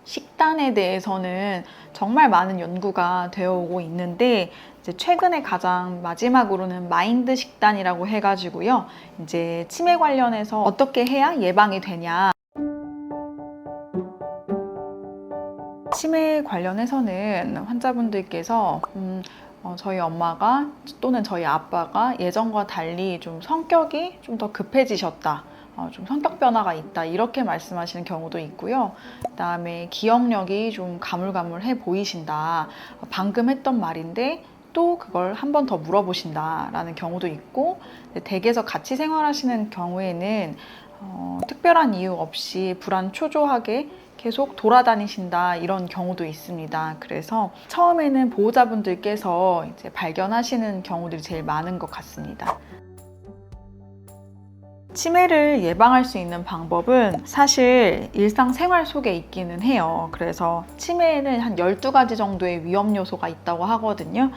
식단에 대해서는 정말 많은 연구가 되어 오고 있는데 이제 최근에 가장 마지막으로는 마인드 식단이라고 해가지고요. 이제 치매 관련해서 어떻게 해야 예방이 되냐. 치매 관련해서는 환자분들께서 저희 엄마가 또는 저희 아빠가 예전과 달리 좀 성격이 좀 더 급해지셨다. 좀 성격 변화가 있다 이렇게 말씀하시는 경우도 있고요. 그다음에 기억력이 좀 가물가물해 보이신다. 방금 했던 말인데 또 그걸 한 번 더 물어보신다 라는 경우도 있고, 댁에서 같이 생활하시는 경우에는 특별한 이유 없이 불안 초조하게 계속 돌아다니신다 이런 경우도 있습니다. 그래서 처음에는 보호자분들께서 이제 발견하시는 경우들이 제일 많은 것 같습니다. 치매를 예방할 수 있는 방법은 사실 일상생활 속에 있기는 해요. 그래서 치매에는 한 12가지 정도의 위험 요소가 있다고 하거든요.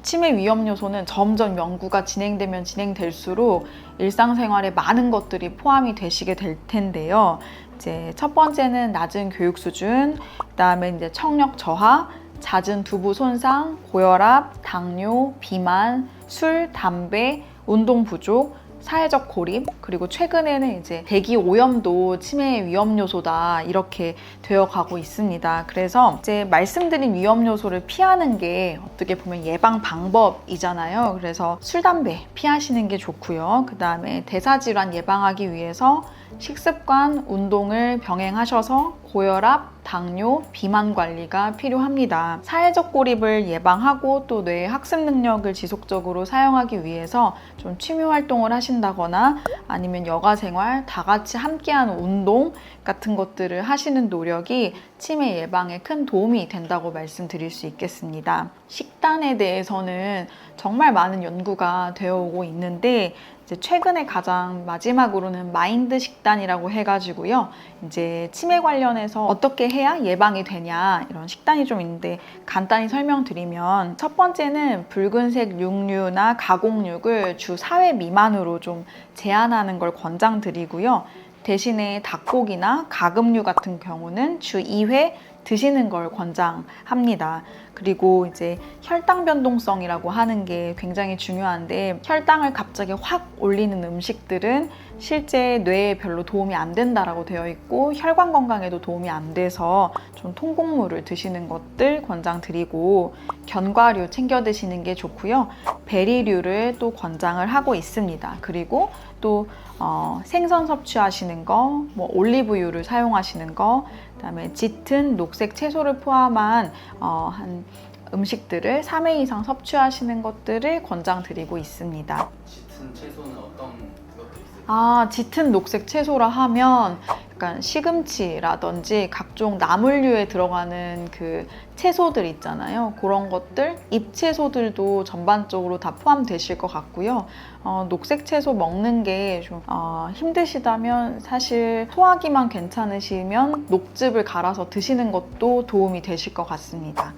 치매 위험 요소는 점점 연구가 진행되면 진행될수록 일상생활에 많은 것들이 포함이 되시게 될 텐데요. 이제 첫 번째는 낮은 교육 수준, 그다음에 이제 청력 저하, 잦은 두부 손상, 고혈압, 당뇨, 비만, 술, 담배, 운동 부족, 사회적 고립, 그리고 최근에는 이제 대기 오염도 치매의 위험 요소다 이렇게 되어가고 있습니다. 그래서 이제 말씀드린 위험 요소를 피하는 게 어떻게 보면 예방 방법이잖아요. 그래서 술, 담배 피하시는 게 좋고요. 그 다음에 대사질환 예방하기 위해서 식습관, 운동을 병행하셔서 고혈압, 당뇨, 비만 관리가 필요합니다. 사회적 고립을 예방하고 또 뇌의 학습 능력을 지속적으로 사용하기 위해서 좀 취미 활동을 하신다거나 아니면 여가 생활, 다 같이 함께하는 운동 같은 것들을 하시는 노력이 치매 예방에 큰 도움이 된다고 말씀드릴 수 있겠습니다. 식단에 대해서는 정말 많은 연구가 되어 오고 있는데 이제 최근에 가장 마지막으로는 마인드 식단이라고 해가지고요. 이제 치매 관련해서 어떻게 해야 예방이 되냐 이런 식단이 좀 있는데 간단히 설명드리면 첫 번째는 붉은색 육류나 가공육을 주 4회 미만으로 좀 제한하는 걸 권장드리고요. 대신에 닭고기나 가금류 같은 경우는 주 2회 드시는 걸 권장합니다. 그리고 이제 혈당 변동성이라고 하는 게 굉장히 중요한데 혈당을 갑자기 확 올리는 음식들은 실제 뇌에 별로 도움이 안 된다라고 되어 있고 혈관 건강에도 도움이 안 돼서 좀 통곡물을 드시는 것들 권장드리고 견과류 챙겨 드시는 게 좋고요. 베리류를 또 권장을 하고 있습니다. 그리고 또 생선 섭취하시는 거, 뭐 올리브유를 사용하시는 거, 그다음에 짙은 녹색 채소를 포함한 한 음식들을 3회 이상 섭취하시는 것들을 권장드리고 있습니다. 짙은 채소는 어떤 것들이 있을까요? 짙은 녹색 채소라 하면 약간 시금치라든지 각종 나물류에 들어가는 그 채소들 있잖아요. 그런 것들, 잎채소들도 전반적으로 다 포함되실 것 같고요. 녹색 채소 먹는 게 좀 힘드시다면 사실 소화기만 괜찮으시면 녹즙을 갈아서 드시는 것도 도움이 되실 것 같습니다.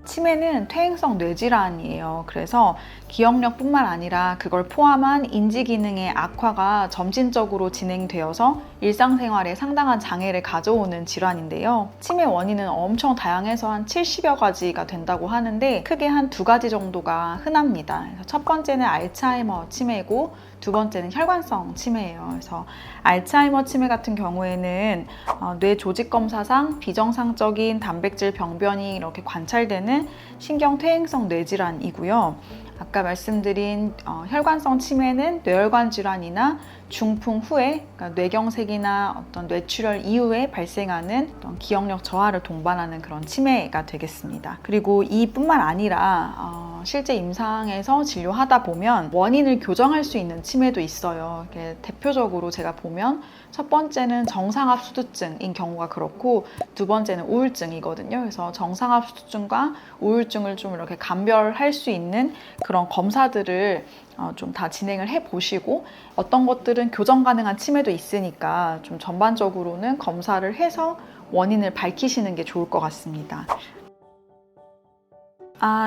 치매는 퇴행성 뇌질환이에요. 그래서 기억력뿐만 아니라 그걸 포함한 인지 기능의 악화가 점진적으로 진행되어서 일상생활에 상당한 장애를 가져오는 질환인데요. 치매 원인은 엄청 다양해서 한 70여 가지가 된다고 하는데 크게 한 2가지 정도가 흔합니다. 그래서 첫 번째는 알츠하이머 치매고 두 번째는 혈관성 치매예요. 그래서 알츠하이머 치매 같은 경우에는 뇌 조직 검사상 비정상적인 단백질 병변이 이렇게 관찰되는 신경퇴행성 뇌질환이고요. 아까 말씀드린 혈관성 치매는 뇌혈관 질환이나 중풍 후에, 그러니까 뇌경색이나 어떤 뇌출혈 이후에 발생하는 어떤 기억력 저하를 동반하는 그런 치매가 되겠습니다. 그리고 이뿐만 아니라 실제 임상에서 진료하다 보면 원인을 교정할 수 있는 치매도 있어요. 대표적으로 제가 보면 첫 번째는 정상압수두증인 경우가 그렇고 두 번째는 우울증이거든요. 그래서 정상압수두증과 우울증을 좀 이렇게 감별할 수 있는 그런 검사들을 좀 다 진행을 해 보시고 어떤 것들은 교정 가능한 치매도 있으니까 좀 전반적으로는 검사를 해서 원인을 밝히시는 게 좋을 것 같습니다.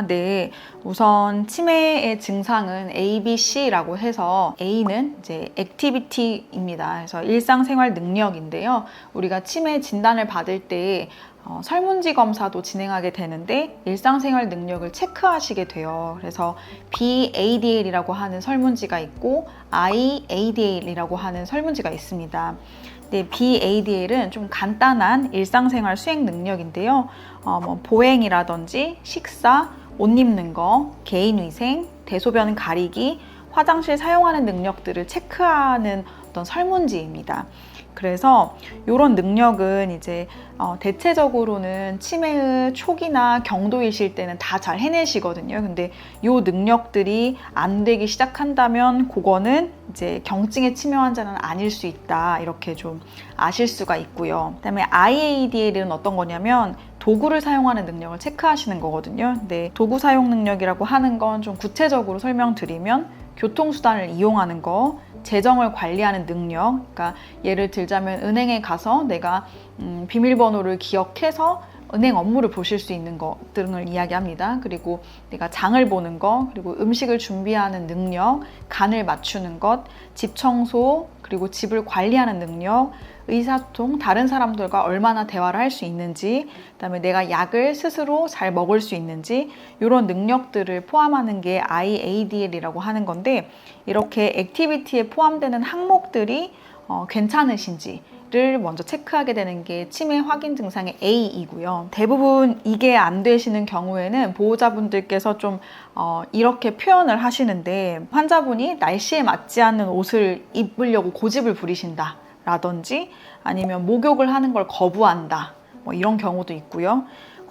네. 우선 치매의 증상은 A, B, C라고 해서 A는 이제 액티비티입니다. 그래서 일상생활 능력인데요. 우리가 치매 진단을 받을 때 설문지 검사도 진행하게 되는데 일상생활 능력을 체크하시게 돼요. 그래서 BADL이라고 하는 설문지가 있고 IADL이라고 하는 설문지가 있습니다. 네, BADL은 좀 간단한 일상생활 수행 능력인데요. 보행이라든지 식사, 옷 입는 거, 개인위생, 대소변 가리기, 화장실 사용하는 능력들을 체크하는 어떤 설문지입니다. 그래서 이런 능력은 이제 대체적으로는 치매의 초기나 경도이실 때는 다 잘 해내시거든요. 근데 이 능력들이 안 되기 시작한다면 그거는 이제 경증의 치매 환자는 아닐 수 있다. 이렇게 좀 아실 수가 있고요. 그다음에 IADL은 어떤 거냐면 도구를 사용하는 능력을 체크하시는 거거든요. 근데 도구 사용 능력이라고 하는 건 좀 구체적으로 설명드리면 교통수단을 이용하는 거, 재정을 관리하는 능력, 그러니까 예를 들자면 은행에 가서 내가 비밀번호를 기억해서 은행 업무를 보실 수 있는 것 등을 이야기합니다. 그리고 내가 장을 보는 것, 그리고 음식을 준비하는 능력, 간을 맞추는 것, 집 청소, 그리고 집을 관리하는 능력, 의사소통, 다른 사람들과 얼마나 대화를 할 수 있는지, 그다음에 내가 약을 스스로 잘 먹을 수 있는지 이런 능력들을 포함하는 게 IADL이라고 하는 건데 이렇게 액티비티에 포함되는 항목들이 괜찮으신지를 먼저 체크하게 되는 게 치매 확인 증상의 A이고요. 대부분 이게 안 되시는 경우에는 보호자분들께서 좀 이렇게 표현을 하시는데 환자분이 날씨에 맞지 않는 옷을 입으려고 고집을 부리신다 라든지 아니면 목욕을 하는 걸 거부한다 이런 경우도 있고요.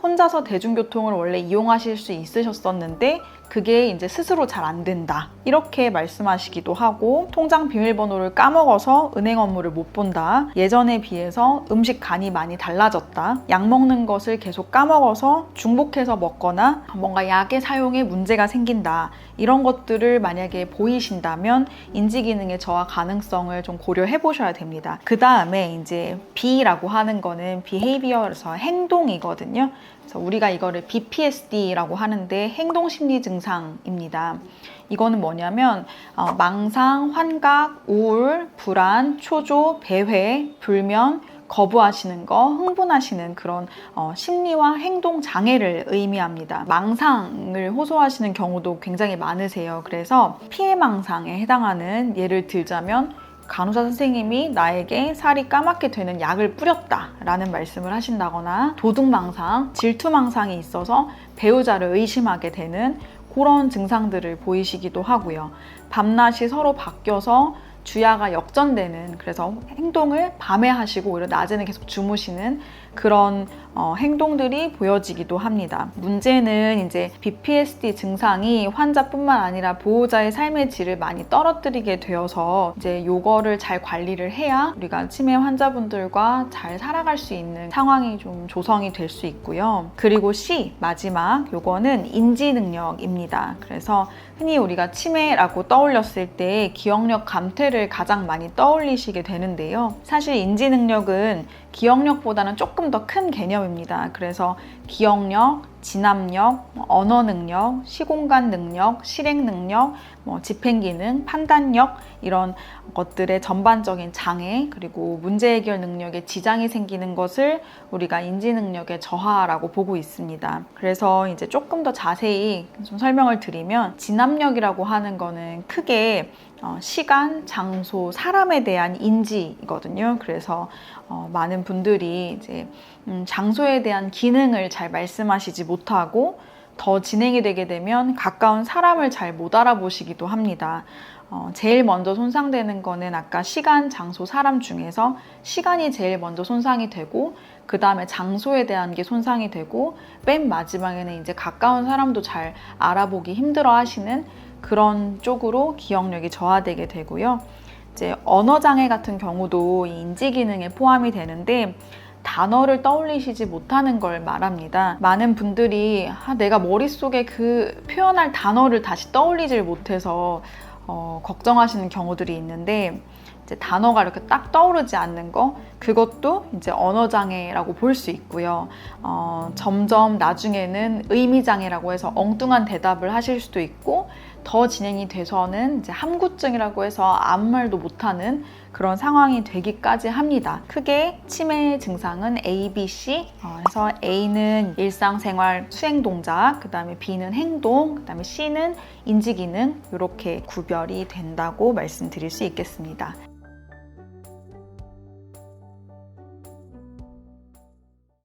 혼자서 대중교통을 원래 이용하실 수 있으셨었는데 그게 이제 스스로 잘 안 된다 이렇게 말씀하시기도 하고, 통장 비밀번호를 까먹어서 은행 업무를 못 본다, 예전에 비해서 음식 간이 많이 달라졌다, 약 먹는 것을 계속 까먹어서 중복해서 먹거나 뭔가 약의 사용에 문제가 생긴다, 이런 것들을 만약에 보이신다면 인지기능의 저하 가능성을 좀 고려해 보셔야 됩니다. 그 다음에 이제 B라고 하는 거는 behavior에서 행동이거든요. 그래서 우리가 이거를 BPSD라고 하는데 행동심리 증상입니다. 이거는 뭐냐면 망상, 환각, 우울, 불안, 초조, 배회, 불면, 거부하시는 거, 흥분하시는 그런 심리와 행동 장애를 의미합니다. 망상을 호소하시는 경우도 굉장히 많으세요. 그래서 피해망상에 해당하는, 예를 들자면 간호사 선생님이 나에게 살이 까맣게 되는 약을 뿌렸다라는 말씀을 하신다거나, 도둑망상, 질투망상이 있어서 배우자를 의심하게 되는 그런 증상들을 보이시기도 하고요. 밤낮이 서로 바뀌어서 주야가 역전되는, 그래서 행동을 밤에 하시고 오히려 낮에는 계속 주무시는 그런 행동들이 보여지기도 합니다. 문제는 이제 BPSD 증상이 환자뿐만 아니라 보호자의 삶의 질을 많이 떨어뜨리게 되어서 이제 요거를 잘 관리를 해야 우리가 치매 환자분들과 잘 살아갈 수 있는 상황이 좀 조성이 될 수 있고요. 그리고 C, 마지막 요거는 인지 능력입니다. 그래서 흔히 우리가 치매라고 떠올렸을 때 기억력 감퇴를 가장 많이 떠올리시게 되는데요. 사실 인지 능력은 기억력보다는 조금 더 큰 개념입니다. 그래서 기억력, 진압력, 언어 능력, 시공간 능력, 실행 능력, 집행기능, 판단력, 이런 것들의 전반적인 장애, 그리고 문제 해결 능력에 지장이 생기는 것을 우리가 인지 능력의 저하라고 보고 있습니다. 그래서 이제 조금 더 자세히 좀 설명을 드리면, 진압력이라고 하는 거는 크게 시간, 장소, 사람에 대한 인지이거든요. 그래서 많은 분들이 이제 장소에 대한 기능을 잘 말씀하시지 못하고 더 진행이 되게 되면 가까운 사람을 잘 못 알아보시기도 합니다. 제일 먼저 손상되는 거는 아까 시간, 장소, 사람 중에서 시간이 제일 먼저 손상이 되고, 그 다음에 장소에 대한 게 손상이 되고, 맨 마지막에는 이제 가까운 사람도 잘 알아보기 힘들어 하시는 그런 쪽으로 기억력이 저하되게 되고요. 이제 언어장애 같은 경우도 이 인지기능에 포함이 되는데, 단어를 떠올리시지 못하는 걸 말합니다. 많은 분들이 내가 머릿속에 그 표현할 단어를 다시 떠올리질 못해서 걱정하시는 경우들이 있는데, 이제 단어가 이렇게 딱 떠오르지 않는 거, 그것도 이제 언어장애라고 볼 수 있고요. 점점 나중에는 의미장애라고 해서 엉뚱한 대답을 하실 수도 있고, 더 진행이 돼서는 이제 함구증이라고 해서 아무 말도 못하는 그런 상황이 되기까지 합니다. 크게 치매 증상은 A, B, C. 그래서 A는 일상생활 수행 동작, 그 다음에 B는 행동, 그 다음에 C는 인지기능, 이렇게 구별이 된다고 말씀드릴 수 있겠습니다.